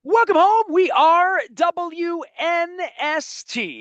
Welcome home. We are WNST,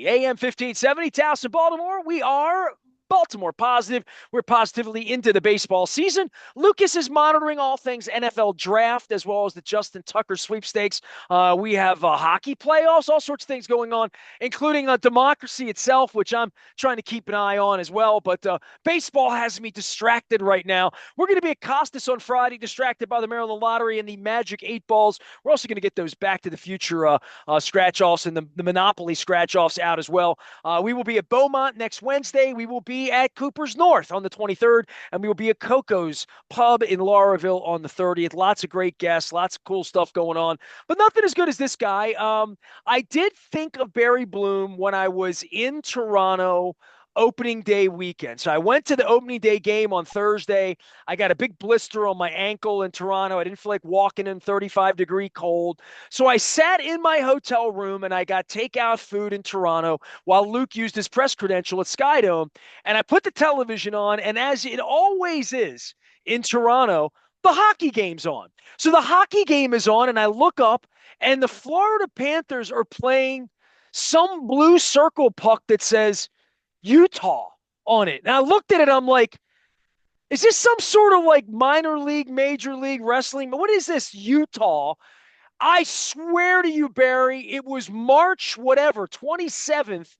AM 1570, Towson, Baltimore. We are Baltimore positive. We're positively into the baseball season. Lucas is monitoring all things NFL draft as well as the Justin Tucker sweepstakes. We have hockey playoffs, all sorts of things going on, including democracy itself, which I'm trying to keep an eye on as well. But baseball has me distracted right now. We're going to be at Costas on Friday, distracted by the Maryland Lottery and the Magic 8 Balls. We're also going to get those Back to the Future scratch offs and the Monopoly scratch offs out as well. We will be at Beaumont next Wednesday. We will be at Cooper's North on the 23rd, and we will be at Coco's Pub in Lauraville on the 30th. Lots of great guests, lots of cool stuff going on, but nothing as good as this guy. I did think of Barry Bloom when I was in Toronto opening day weekend. So I went to the opening day game on Thursday. I got a big blister on my ankle in Toronto. I didn't feel like walking in 35-degree cold. So I sat in my hotel room and I got takeout food in Toronto while Luke used his press credential at Skydome. And I put the television on, and as it always is in Toronto, the hockey game's on. So the hockey game is on, and I look up, and the Florida Panthers are playing some blue circle puck that says Utah on it. And I looked at it, I'm like, is this some sort of like minor league, major league wrestling? What is this, Utah? I swear to you, Barry, it was March, whatever, 27th,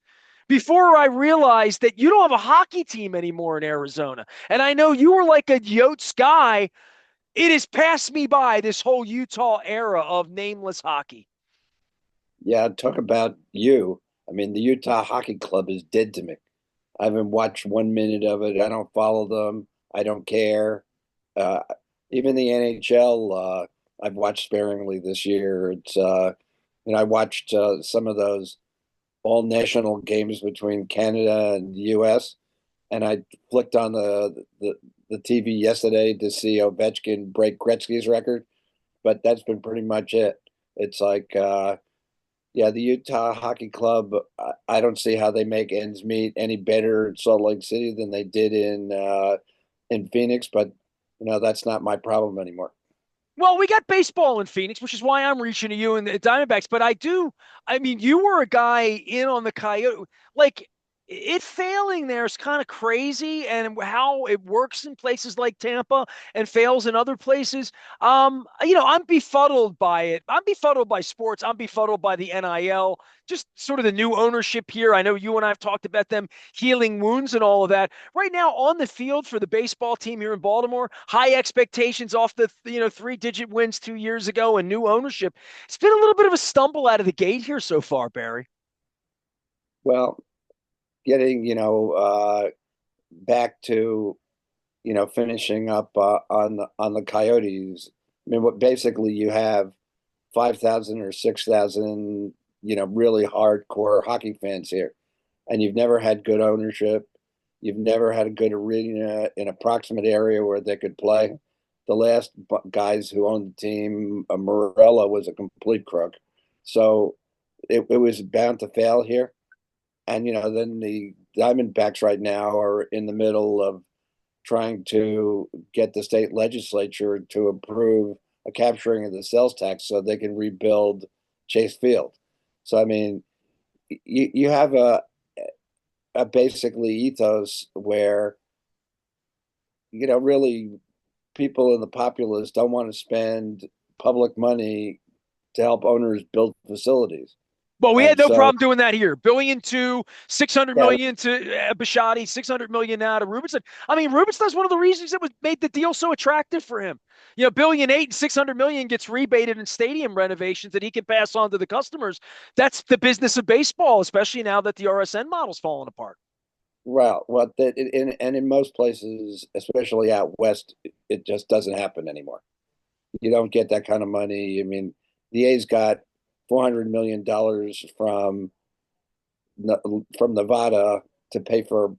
before I realized that you don't have a hockey team anymore in Arizona. And I know you were like a Yotes guy. It has passed me by, this whole Utah era of nameless hockey. Yeah, talk about you. I mean, the Utah Hockey Club is dead to me. I haven't watched 1 minute of it. I don't follow them. I don't care. Uh, Even the NHL, I've watched sparingly this year. I watched some of those all national games between Canada and the US, and I flicked on the TV yesterday to see Ovechkin break Gretzky's record, but that's been pretty much it. It's like, yeah, the Utah Hockey Club, I don't see how they make ends meet any better in Salt Lake City than they did in Phoenix, but that's not my problem anymore. Well, we got baseball in Phoenix, which is why I'm reaching to you and the Diamondbacks. But I mean, you were a guy in on the Coyote. Like, it failing there is kind of crazy, and how it works in places like Tampa and fails in other places. I'm befuddled by it. I'm befuddled by sports. I'm befuddled by the NIL, just sort of the new ownership here. I know you and I have talked about them healing wounds and all of that. Right now on the field for the baseball team here in Baltimore, high expectations off the three-digit wins 2 years ago and new ownership. It's been a little bit of a stumble out of the gate here so far, Barry. Well, getting, back to, finishing up on the Coyotes. I mean, what basically you have 5,000 or 6,000, really hardcore hockey fans here, and you've never had good ownership. You've never had a good arena in a proximate area where they could play. The last guys who owned the team, Morella, was a complete crook. So it was bound to fail here. And, then the Diamondbacks right now are in the middle of trying to get the state legislature to approve a capturing of the sales tax so they can rebuild Chase Field. So, I mean, you have a basically ethos where, really people in the populace don't want to spend public money to help owners build facilities. Well, we had And no so, problem doing that here. Billion to 600 yeah, million to Bishotti, 600 million now to Rubinson. I mean, Rubinson's one of the reasons that was made the deal so attractive for him. Billion eight and 600 million gets rebated in stadium renovations that he can pass on to the customers. That's the business of baseball, especially now that the RSN model's falling apart. well, that in most places, especially out west, it just doesn't happen anymore. You don't get that kind of money. I mean, the A's got $400 million from Nevada to pay for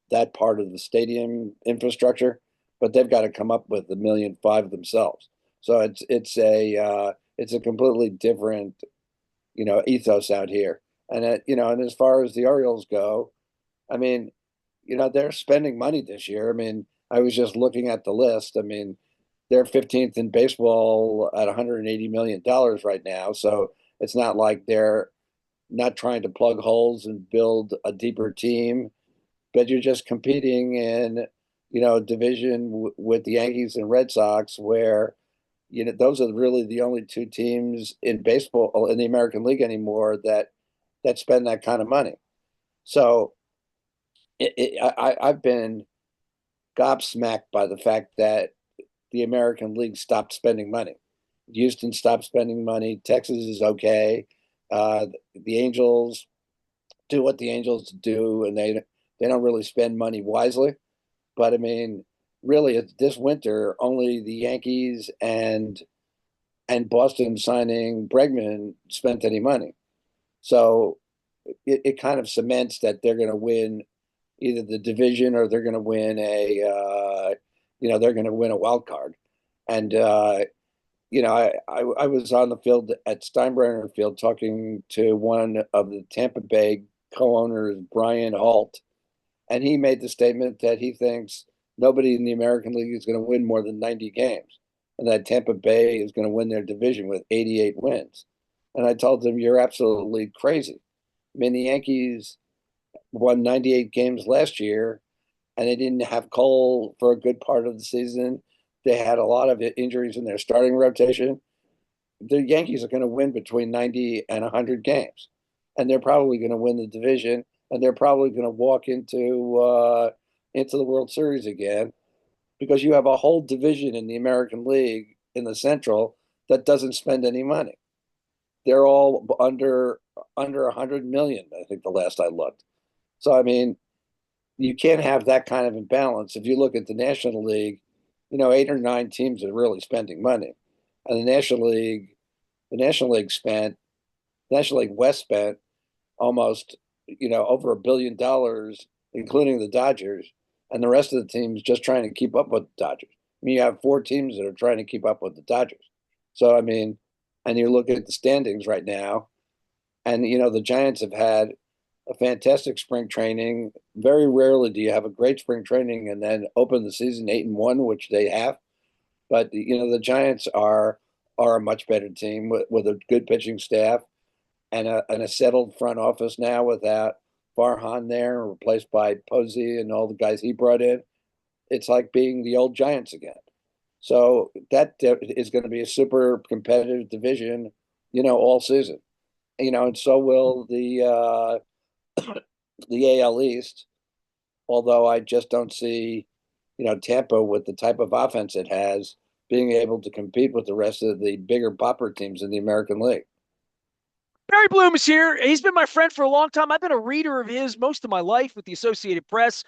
that part of the stadium infrastructure, but they've got to come up with $1.5 million themselves. So it's a completely different ethos out here. And as far as the Orioles go, I mean, they're spending money this year. I mean, I was just looking at the list. I mean, they're 15th in baseball at $180 million right now. So it's not like they're not trying to plug holes and build a deeper team, but you're just competing in, a division with the Yankees and Red Sox where, those are really the only two teams in baseball in the American League anymore that spend that kind of money. So I've been gobsmacked by the fact that the American League stopped spending money. Houston stopped spending money. Texas is okay. The Angels do what the Angels do, and they don't really spend money wisely. But I mean, really, this winter, only the Yankees and Boston signing Bregman spent any money. So it kind of cements that they're going to win either the division or they're going to win they're going to win a wild card. And I was on the field at Steinbrenner Field talking to one of the Tampa Bay co-owners, Brian Holt, and he made the statement that he thinks nobody in the American League is going to win more than 90 games, and that Tampa Bay is going to win their division with 88 wins. And I told him, you're absolutely crazy. I mean, the Yankees won 98 games last year, and they didn't have Cole for a good part of the season. They had a lot of injuries in their starting rotation. The Yankees are going to win between 90 and 100 games, and they're probably going to win the division, and they're probably going to walk into the World Series again because you have a whole division in the American League in the Central that doesn't spend any money. They're all under 100 million, I think the last I looked. So I mean, you can't have that kind of imbalance. If you look at the National League, 8 or 9 teams are really spending money, and the National League spent, National League West spent almost, over $1 billion, including the Dodgers, and the rest of the teams just trying to keep up with the Dodgers. I mean, you have 4 teams that are trying to keep up with the Dodgers. So I mean, and you look at the standings right now, and the Giants have had a fantastic spring training. Very rarely do you have a great spring training and then open the season 8-1, which they have. But the Giants are a much better team with a good pitching staff and a settled front office now without Farhan there, replaced by Posey and all the guys he brought in. It's like being the old Giants again. So that is going to be a super competitive division, all season. And so will the AL East. Although I just don't see, Tampa with the type of offense it has being able to compete with the rest of the bigger bopper teams in the American League. Barry Bloom is here. He's been my friend for a long time. I've been a reader of his most of my life with the Associated Press,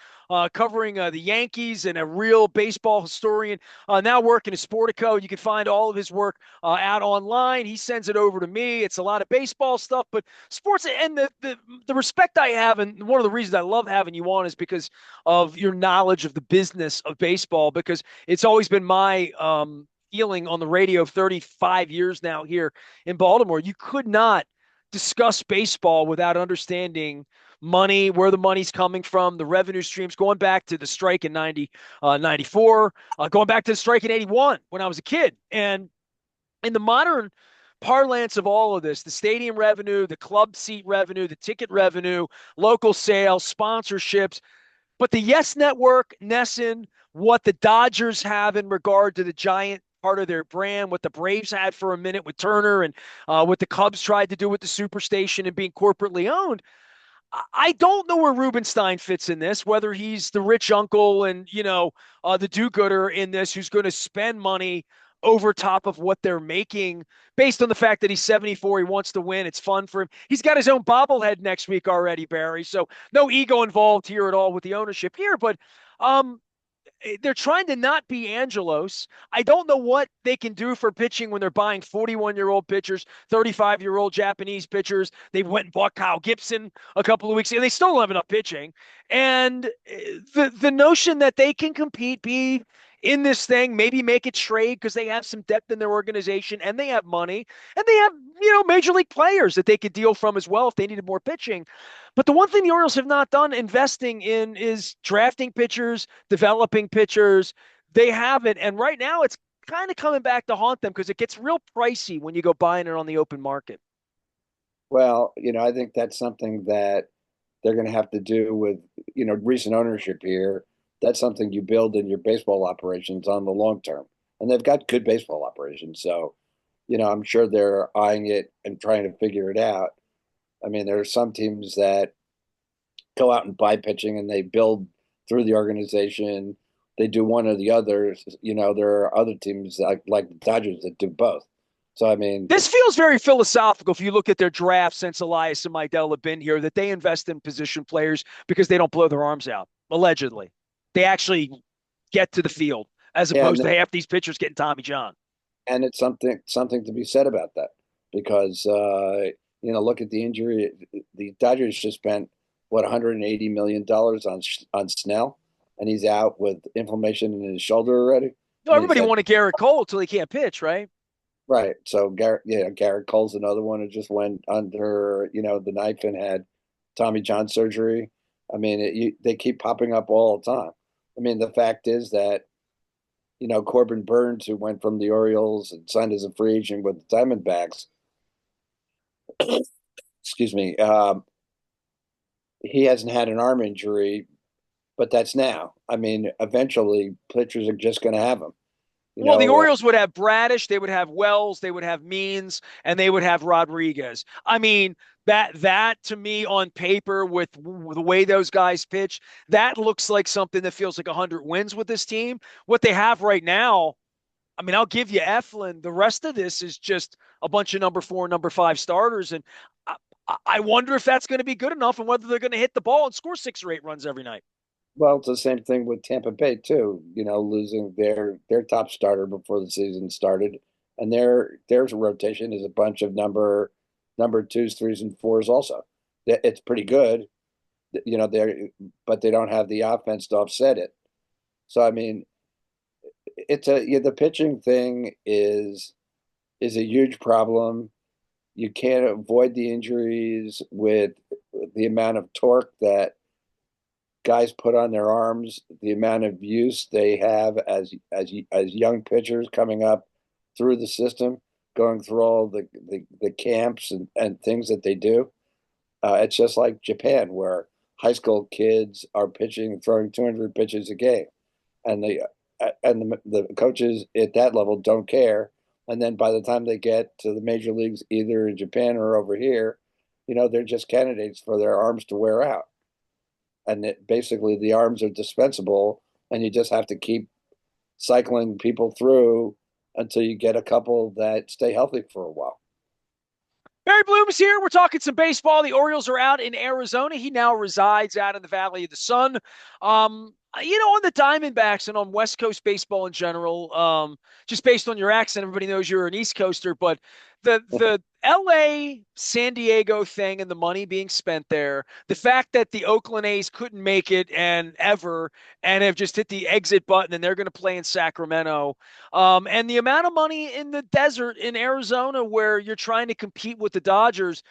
covering the Yankees, and a real baseball historian. Now working at Sportico. You can find all of his work out online. He sends it over to me. It's a lot of baseball stuff, but sports, and the respect I have, and one of the reasons I love having you on is because of your knowledge of the business of baseball, because it's always been my feeling on the radio 35 years now here in Baltimore. You could not discuss baseball without understanding money, where the money's coming from, the revenue streams, going back to the strike in 94, going back to the strike in 81 when I was a kid. And in the modern parlance of all of this, the stadium revenue, the club seat revenue, the ticket revenue, local sales, sponsorships, but the Yes Network, Nesson, what the Dodgers have in regard to the giant part of their brand, what the Braves had for a minute with Turner, and what the Cubs tried to do with the Superstation and being corporately owned. I don't know where Rubenstein fits in this, whether he's the rich uncle and, the do-gooder in this who's going to spend money over top of what they're making based on the fact that he's 74. He wants to win. It's fun for him. He's got his own bobblehead next week already, Barry. So no ego involved here at all with the ownership here. But um, they're trying to not be Angelos. I don't know what they can do for pitching when they're buying 41-year-old pitchers, 35-year-old Japanese pitchers. They went and bought Kyle Gibson a couple of weeks ago. They still don't have enough pitching. And the notion that they can compete, be in this thing, maybe make a trade because they have some depth in their organization and they have money and they have, major league players that they could deal from as well if they needed more pitching. But the one thing the Orioles have not done investing in is drafting pitchers, developing pitchers. They haven't. And right now kind of coming back to haunt them because it gets real pricey when you go buying it on the open market. Well, I think that's something that they're going to have to do with, recent ownership here. That's something you build in your baseball operations on the long term. And they've got good baseball operations. So, I'm sure they're eyeing it and trying to figure it out. I mean, there are some teams that go out and buy pitching and they build through the organization. They do one or the other. There are other teams like the Dodgers that do both. So, I mean, This feels very philosophical if you look at their draft since Elias and Mydell have been here, that they invest in position players because they don't blow their arms out, allegedly. They actually get to the field as yeah, opposed to half these pitchers getting Tommy John. and it's something to be said about that because look at the injury. The Dodgers just spent what $180 million on Snell, and he's out with inflammation in his shoulder already. No, And he's everybody had wanted Garrett Cole until he can't pitch, right? right. So Garrett Cole's another one who just went under the knife and had Tommy John surgery. I mean, they keep popping up all the time. I mean, the fact is that Corbin Burns, who went from the Orioles and signed as a free agent with the Diamondbacks, excuse me, he hasn't had an arm injury, but that's now. I mean, eventually, pitchers are just going to have them. You Well, the know, Orioles would have Bradish, they would have Wells, they would have Means, and they would have Rodriguez. I mean, that to me on paper with the way those guys pitch, that looks like something that feels like 100 wins with this team. What they have right now, I mean, I'll give you Eflin. The rest of this is just a bunch of number 4, number 5 starters, and I, I wonder if that's going to be good enough and whether they're going to hit the ball and score 6 or 8 runs every night. well, it's the same thing with Tampa Bay too. Losing their top starter before the season started, and their rotation is a bunch of number twos, threes, and fours. Also, it's pretty good. They're but they don't have the offense to offset it. So I mean, the pitching thing is a huge problem. You can't avoid the injuries with the amount of torque that guys put on their arms, the amount of use they have as young pitchers coming up through the system, going through all the camps and things that they do. It's just like Japan, where high school kids are pitching, throwing 200 pitches a game, and the coaches at that level don't care. And then by the time they get to the major leagues, either in Japan or over here, they're just candidates for their arms to wear out. And basically, the arms are dispensable, and you just have to keep cycling people through until you get a couple that stay healthy for a while. Barry Bloom is here. We're talking some baseball. The Orioles are out in Arizona. He now resides out in the Valley of the Sun. On the Diamondbacks and on West Coast baseball in general, just based on your accent, everybody knows you're an East Coaster, but the LA San Diego thing and the money being spent there, the fact that the Oakland A's couldn't make it and have just hit the exit button and they're going to play in Sacramento, and the amount of money in the desert in Arizona where you're trying to compete with the Dodgers.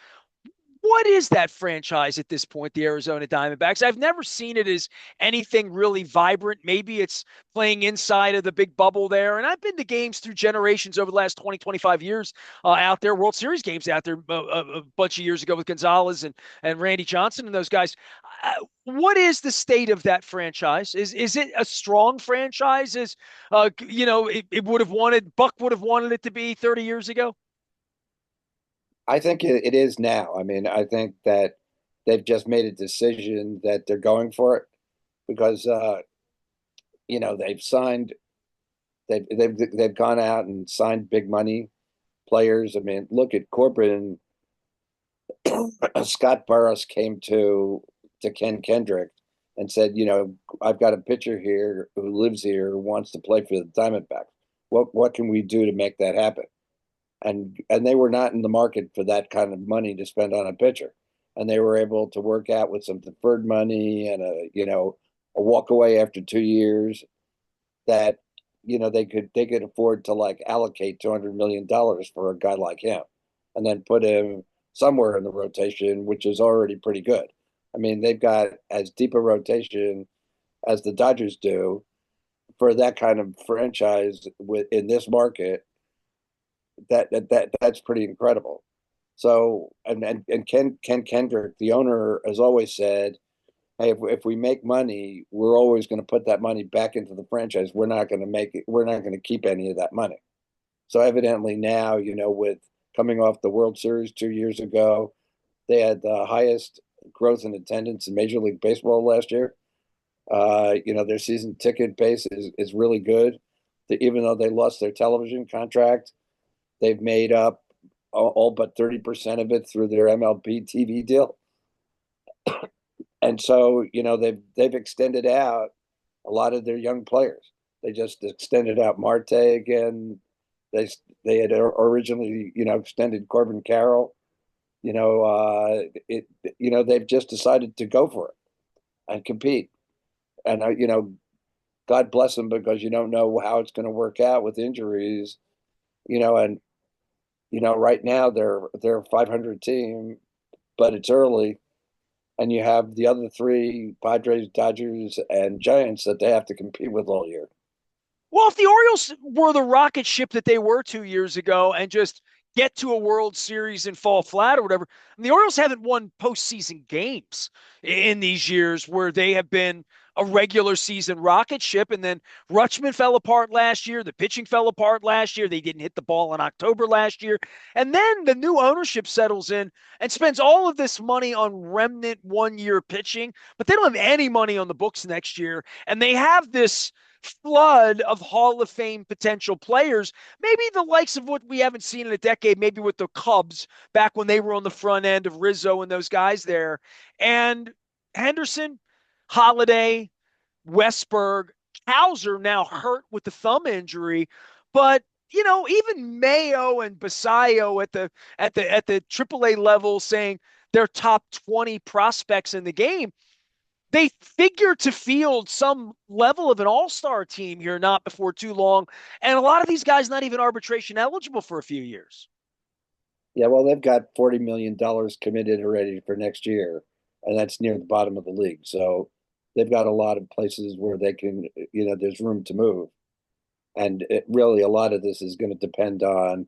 What is that franchise at this point, the Arizona Diamondbacks? I've never seen it as anything really vibrant. Maybe it's playing inside of the big bubble there. And I've been to games through generations over the last 20, 25 years out there, World Series games out there a bunch of years ago with Gonzalez and Randy Johnson and those guys. What is the state of that franchise? Is it a strong franchise? It would have wanted, Buck would have wanted it to be 30 years ago? I think it is now. I mean, I think that they've just made a decision that they're going for it because they've signed they've gone out and signed big money players. I mean, look at Corbin. Scott Burris came to Ken Kendrick and said, I've got a pitcher here who lives here who wants to play for the Diamondbacks. What can we do to make that happen? And they were not in the market for that kind of money to spend on a pitcher, and they were able to work out with some deferred money and a walk away after 2 years that they could afford to like allocate $200 million for a guy like him, and then put him somewhere in the rotation, which is already pretty good. I mean, they've got as deep a rotation as the Dodgers do for that kind of franchise in this market, that's pretty incredible. So and Ken Kendrick, the owner, has always said, "Hey, if we make money, we're always going to put that money back into the franchise. We're not going to make it. We're not going to keep any of that money." So evidently now, with coming off the World Series 2 years ago, they had the highest growth in attendance in Major League Baseball last year. Their season ticket base is really good. Even though they lost their television contract, they've made up all but 30% of it through their MLB TV deal. And so, they've extended out a lot of their young players. They just extended out Marte again. They they had originally, extended Corbin Carroll. They've just decided to go for it and compete. And God bless them, because you don't know how it's going to work out with injuries. And right now they're a 500 team, but it's early, and you have the other three, Padres, Dodgers, and Giants, that they have to compete with all year. Well, if the Orioles were the rocket ship that they were 2 years ago and just get to a World Series and fall flat or whatever, and the Orioles haven't won postseason games in these years where they have been a regular season rocket ship. And then Rutschman fell apart last year. The pitching fell apart last year. They didn't hit the ball in October last year. And then the new ownership settles in and spends all of this money on remnant 1 year pitching, but they don't have any money on the books next year. And they have this flood of Hall of Fame potential players, maybe the likes of what we haven't seen in a decade, maybe with the Cubs back when they were on the front end of Rizzo and those guys there. And Henderson, Holiday, Westberg, Hauser now hurt with the thumb injury, but even Mayo and Basayo at the AAA level saying they're top 20 prospects in the game, they figure to field some level of an all-star team here not before too long. And a lot of these guys not even arbitration eligible for a few years. Yeah, well, they've got $40 million committed already for next year, and that's near the bottom of the league. So they've got a lot of places where they can, there's room to move. And really, a lot of this is going to depend on,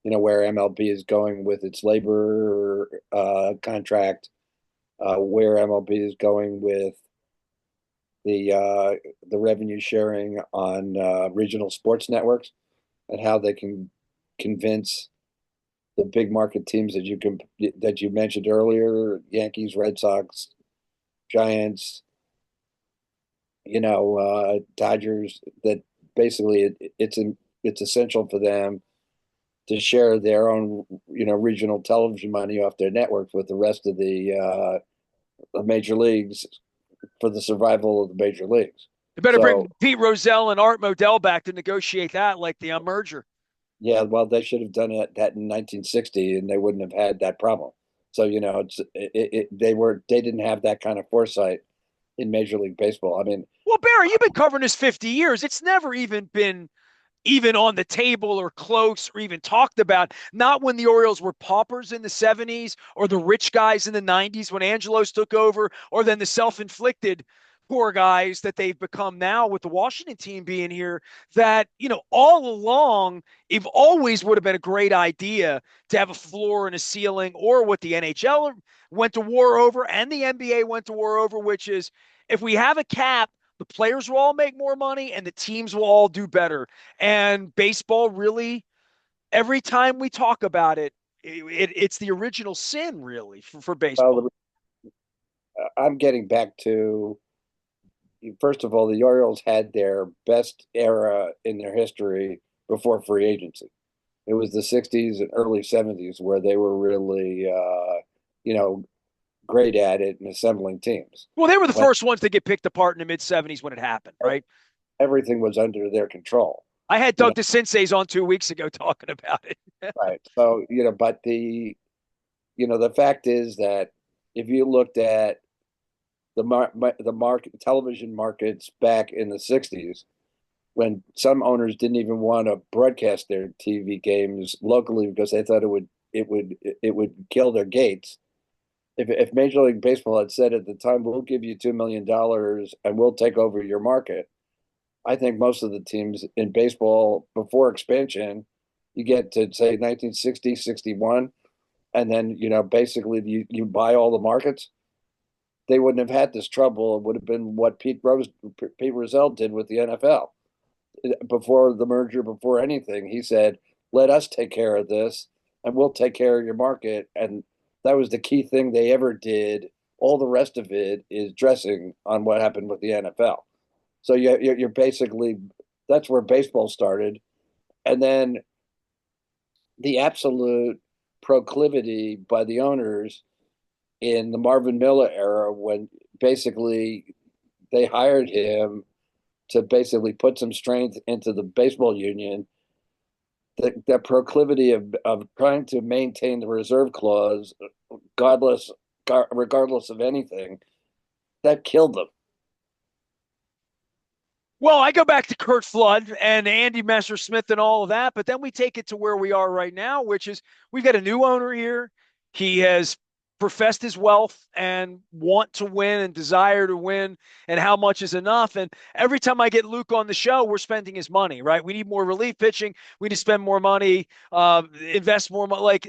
where MLB is going with its labor contract, where MLB is going with the revenue sharing on regional sports networks, and how they can convince the big market teams that you mentioned earlier, Yankees, Red Sox, Giants, Dodgers, that basically it's essential for them to share their own, regional television money off their networks with the rest of the major leagues, for the survival of the major leagues. They better So bring Pete Rozelle and Art Modell back to negotiate that, like the merger. yeah, well, they should have done that in 1960, and they wouldn't have had that problem. So they didn't have that kind of foresight in Major League Baseball. I mean, Well, Barry, you've been covering this 50 years. It's never even been even on the table or close or even talked about. Not when the Orioles were paupers in the 70s or the rich guys in the 90s when Angelos took over, or then the self-inflicted poor guys that they've become now with the Washington team being here, that, all along, it always would have been a great idea to have a floor and a ceiling, or what the NHL went to war over and the NBA went to war over, which is, if we have a cap, the players will all make more money and the teams will all do better. And baseball really, every time we talk about it's the original sin, really, for baseball. well, I'm getting back to, first of all, the Orioles had their best era in their history before free agency. It was the 60s and early 70s where they were really, great at it and assembling teams. Well, they were the When first ones to get picked apart in the mid 70s when it happened, right? everything was under their control. I had You Doug know, DeCinces on 2 weeks ago talking about it. right. So, but the fact is that if you looked at the market television markets back in the 60s, when some owners didn't even want to broadcast their TV games locally because they thought it would kill their gates. If Major League Baseball had said at the time, "We'll give you $2 million and we'll take over your market," I think most of the teams in baseball before expansion, you get to say 1960, 61, and then, basically you buy all the markets. They wouldn't have had this trouble. It would have been what Pete Rozelle did with the NFL before the merger, before anything. He said, "Let us take care of this, and we'll take care of your market." And that was the key thing they ever did. All the rest of it is dressing on what happened with the NFL. So you're basically that's where baseball started, and then the absolute proclivity by the owners in the Marvin Miller era, when basically they hired him to basically put some strength into the baseball union. The proclivity of trying to maintain the reserve clause, regardless regardless of anything, that killed them. Well, I go back to Kurt Flood and Andy Messersmith and all of that, but then we take it to where we are right now, which is we've got a new owner here. He has professed his wealth and want to win and desire to win, and how much is enough. And every time I get Luke on the show, we're spending his money, right? We need more relief pitching. We need to spend more money, invest more money.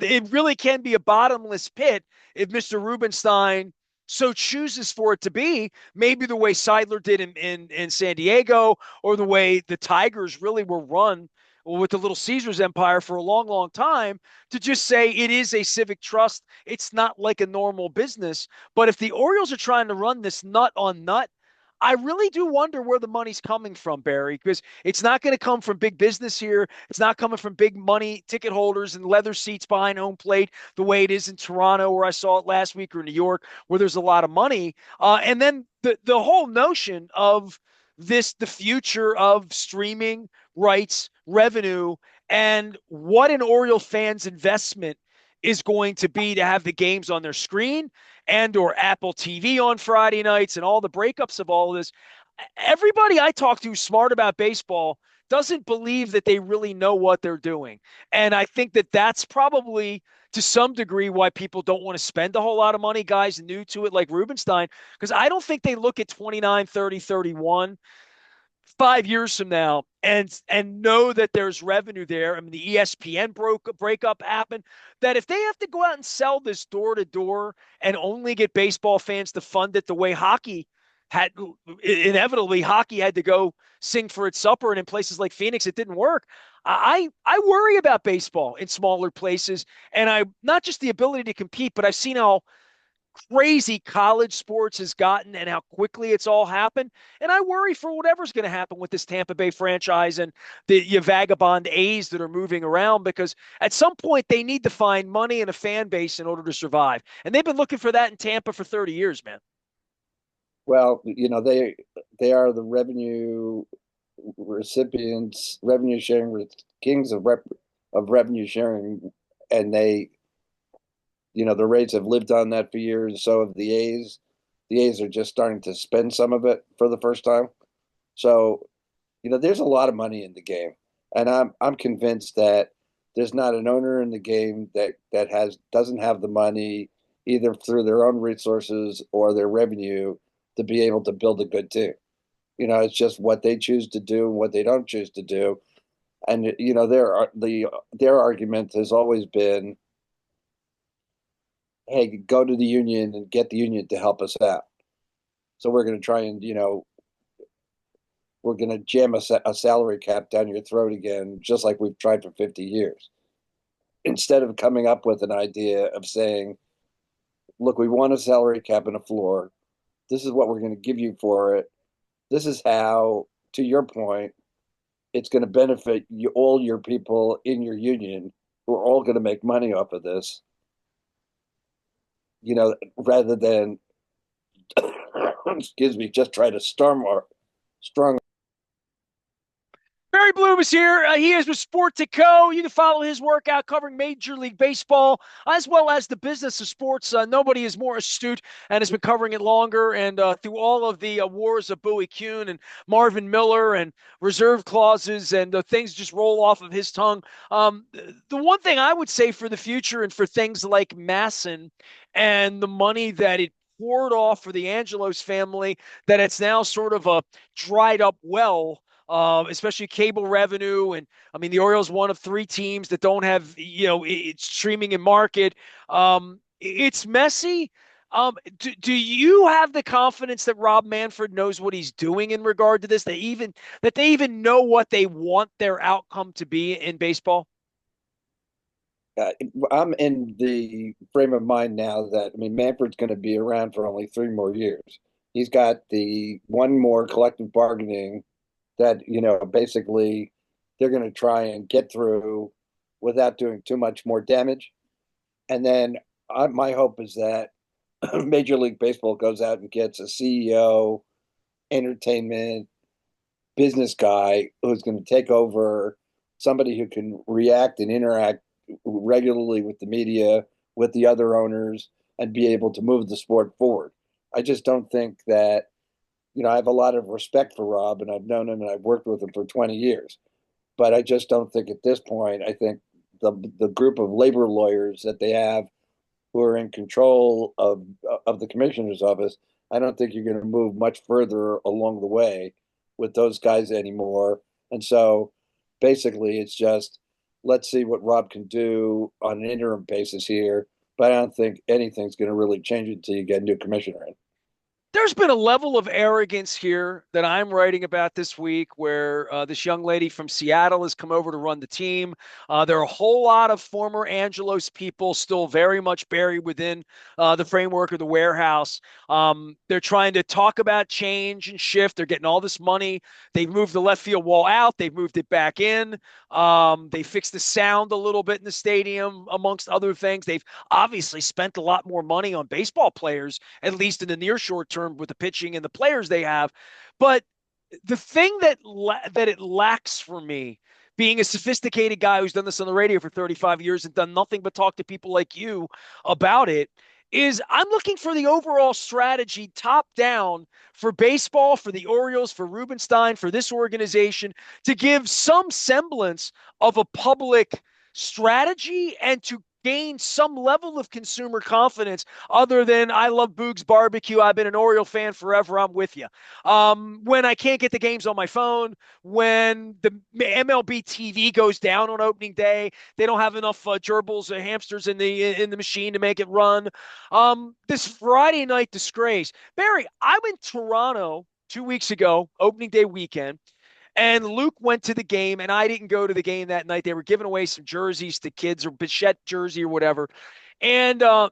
It really can be a bottomless pit if Mr. Rubenstein so chooses for it to be, maybe the way Seidler did in San Diego, or the way the Tigers really were run with the Little Caesars empire for a long, long time, to just say it is a civic trust. It's not like a normal business. But if the Orioles are trying to run this nut on nut, I really do wonder where the money's coming from, Barry, because it's not going to come from big business here. It's not coming from big money ticket holders and leather seats behind home plate the way it is in Toronto, where I saw it last week, or New York, where there's a lot of money. And then the whole notion of the future of streaming rights, revenue, and what an Oriole fan's investment is going to be to have the games on their screen and or Apple TV on Friday nights, and all the breakups of all of this. Everybody I talk to smart about baseball doesn't believe that they really know what they're doing. And I think that that's probably to some degree why people don't want to spend a whole lot of money, guys new to it like Rubenstein, because I don't think they look at 29, 30, 31 5 years from now and know that there's revenue there. I mean, the ESPN breakup happened. That if they have to go out and sell this door to door and only get baseball fans to fund it the way hockey had, inevitably hockey had to go sing for its supper, and in places like Phoenix it didn't work. I worry about baseball in smaller places, and I not just the ability to compete, but I've seen how crazy college sports has gotten and how quickly it's all happened. And I worry for whatever's going to happen with this Tampa Bay franchise and the vagabond A's that are moving around, because at some point they need to find money and a fan base in order to survive. And they've been looking for that in Tampa for 30 years, man. Well, they are the revenue sharing kings of revenue sharing, and the Rays have lived on that for years. So have the A's. The A's are just starting to spend some of it for the first time. So, there's a lot of money in the game, and I'm convinced that there's not an owner in the game that doesn't have the money, either through their own resources or their revenue, to be able to build a good team. It's just what they choose to do and what they don't choose to do. And their argument has always been, hey, go to the union and get the union to help us out. So we're going to try and, we're going to jam a salary cap down your throat again, just like we've tried for 50 years. Instead of coming up with an idea of saying, look, we want a salary cap and a floor. This is what we're going to give you for it. This is how, to your point, it's going to benefit all your people in your union, who are all going to make money off of this, rather than, excuse me, just try to strong. Barry Bloom is here. He is with Sportico. You can follow his workout covering Major League Baseball as well as the business of sports. Nobody is more astute and has been covering it longer. And through all of the wars of Bowie Kuhn and Marvin Miller and reserve clauses and things just roll off of his tongue. The one thing I would say for the future and for things like Masson and the money that it poured off for the Angelos family that it's now sort of a dried up well, especially cable revenue. And I mean, the Orioles one of three teams that don't have, it's streaming and market. It's messy. Do you have the confidence that Rob Manfred knows what he's doing in regard to this? That they even know what they want their outcome to be in baseball? uh, I'm in the frame of mind now that, I mean, Manfred's going to be around for only 3 more years. He's got the one more collective bargaining that, basically they're going to try and get through without doing too much more damage. And then my hope is that Major League Baseball goes out and gets a CEO, entertainment, business guy who's going to take over, somebody who can react and interact regularly with the media, with the other owners, and be able to move the sport forward. I just don't think that, I have a lot of respect for Rob, and I've known him and I've worked with him for 20 years. But I just don't think at this point, I think the group of labor lawyers that they have who are in control of the commissioner's office, I don't think you're going to move much further along the way with those guys anymore. And so basically, it's just let's see what Rob can do on an interim basis here. But I don't think anything's going to really change until you get a new commissioner in. There's been a level of arrogance here that I'm writing about this week where this young lady from Seattle has come over to run the team. There are a whole lot of former Angelos people still very much buried within the framework of the warehouse. They're trying to talk about change and shift. They're getting all this money. They've moved the left field wall out. They've moved it back in. They fixed the sound a little bit in the stadium, amongst other things. They've obviously spent a lot more money on baseball players, at least in the near short term, with the pitching and the players they have. But the thing that it lacks for me, being a sophisticated guy who's done this on the radio for 35 years and done nothing but talk to people like you about it, is I'm looking for the overall strategy top down for baseball, for the Orioles, for Rubenstein, for this organization to give some semblance of a public strategy and to gain some level of consumer confidence other than I love Boog's barbecue. I've been an Oriole fan forever. I'm with you. When I can't get the games on my phone, when the MLB TV goes down on opening day, they don't have enough gerbils, hamsters in the machine to make it run. This Friday night disgrace, Barry. I'm in Toronto 2 weeks ago, opening day weekend. And Luke went to the game, and I didn't go to the game that night. They were giving away some jerseys to kids, or Bichette jersey or whatever. And I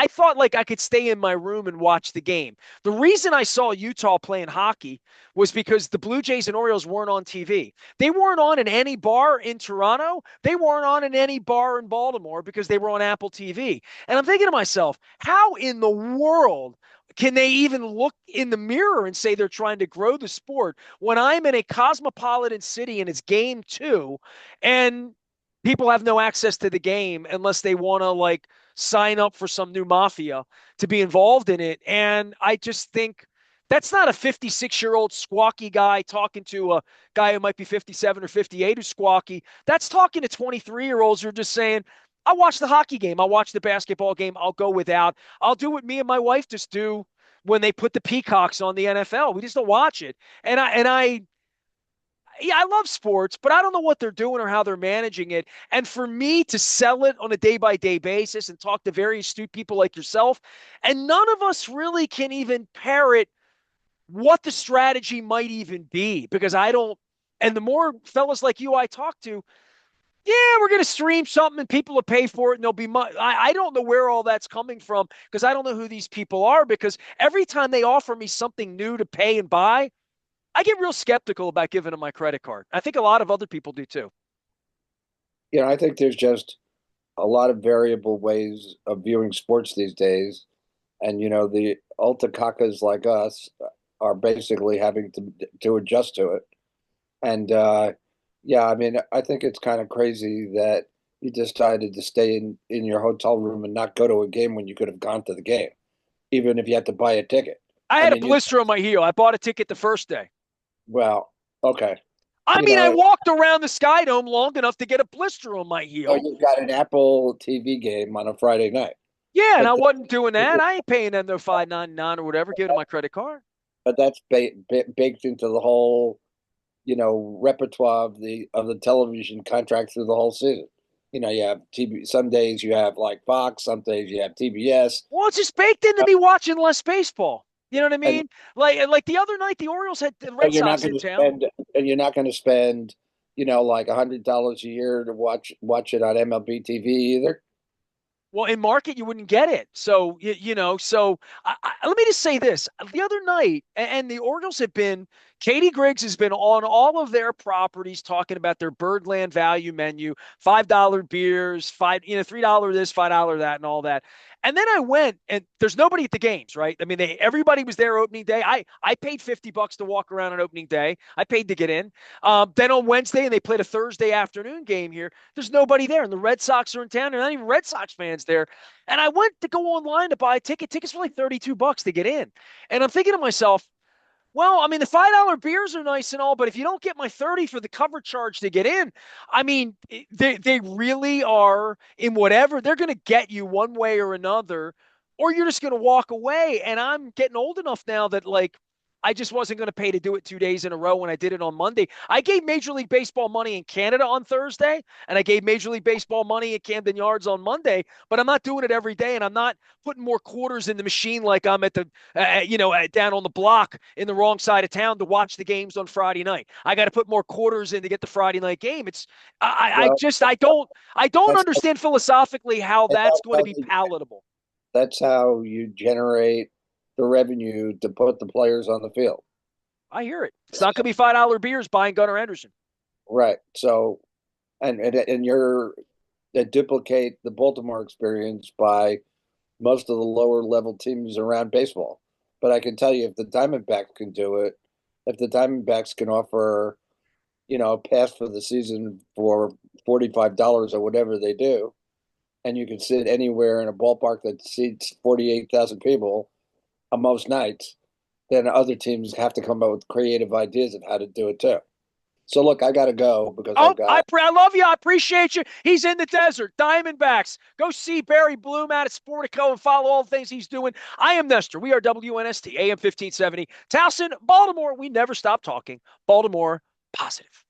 thought like I could stay in my room and watch the game. The reason I saw Utah playing hockey was because the Blue Jays and Orioles weren't on TV. They weren't on in any bar in Toronto. They weren't on in any bar in Baltimore because they were on Apple TV. And I'm thinking to myself, how in the world can they even look in the mirror and say they're trying to grow the sport when I'm in a cosmopolitan city and it's game two and people have no access to the game unless they want to like sign up for some new mafia to be involved in it? And I just think that's not a 56-year-old squawky guy talking to a guy who might be 57 or 58 who's squawky. That's talking to 23-year-olds who are just saying, I watch the hockey game. I'll watch the basketball game. I'll go without. I'll do what me and my wife just do when they put the Peacocks on the NFL. We just don't watch it. Yeah, I love sports, but I don't know what they're doing or how they're managing it. And for me to sell it on a day by day basis and talk to very astute people like yourself, and none of us really can even parrot what the strategy might even be because I don't. And the more fellas like you I talk to, yeah, we're going to stream something and people will pay for it and there'll be money. I don't know where all that's coming from because I don't know who these people are because every time they offer me something new to pay and buy, I get real skeptical about giving them my credit card. I think a lot of other people do too. I think there's just a lot of variable ways of viewing sports these days. And, the Alta like us are basically having to adjust to it. And yeah, I mean, I think it's kind of crazy that you decided to stay in your hotel room and not go to a game when you could have gone to the game, even if you had to buy a ticket. I I had a mean, blister on my heel. I bought a ticket the first day. well, okay. I You mean, I know, walked around the Sky Dome long enough to get a blister on my heel. you got an Apple TV game on a Friday night. Yeah, and but I wasn't doing that. I ain't paying them no 5.99 or whatever, giving them my credit card. that's baked into the whole, repertoire of the television contract through the whole season. You have TV. Some days you have like Fox. Some days you have TBS. Well, it's just baked into me watching less baseball. You know what I And mean? Like the other night, the Orioles had the Red you're not Sox going in to town. spend, and you're not going to spend, like $100 a year to watch it on MLB TV either. Well, in market, you wouldn't get it. So, let me just say this. The other night, and the Orioles have been, Katie Griggs has been on all of their properties talking about their Birdland value menu, $5 beers, $3 this, $5 that, and all that. And then I went, and there's nobody at the games, right? I mean, everybody was there opening day. I paid $50 to walk around on opening day. I paid to get in. Then on Wednesday, and they played a Thursday afternoon game here. There's nobody there, and the Red Sox are in town. They're not even Red Sox fans there. And I went to go online to buy a ticket. Tickets for like $32 to get in. And I'm thinking to myself, well, I mean, the $5 beers are nice and all, but if you don't get my 30 for the cover charge to get in, I mean, they really are in whatever. They're going to get you one way or another, or you're just going to walk away. And I'm getting old enough now that, like, I just wasn't going to pay to do it 2 days in a row when I did it on Monday. I gave Major League Baseball money in Canada on Thursday, and I gave Major League Baseball money at Camden Yards on Monday, but I'm not doing it every day, and I'm not putting more quarters in the machine like I'm at the down on the block in the wrong side of town to watch the games on Friday night. I got to put more quarters in to get the Friday night game. It's I Well, just I don't that's understand philosophically how that's how going to be palatable. that's how you generate the revenue to put the players on the field. I hear it. It's not going to be $5 beers buying Gunnar Anderson. Right. So, and you're that duplicate the Baltimore experience by most of the lower level teams around baseball. But I can tell you, if the Diamondbacks can do it, if the Diamondbacks can offer, a pass for the season for $45 or whatever they do, and you can sit anywhere in a ballpark that seats 48,000 people on most nights, then other teams have to come up with creative ideas of how to do it too. So look, I got to go because Oh, I've got. I love you. I appreciate you. He's in the desert. Diamondbacks. Go see Barry Bloom out at Sportico and follow all the things he's doing. I am Nestor. We are WNST, AM 1570. Towson, Baltimore. We never stop talking. Baltimore, positive.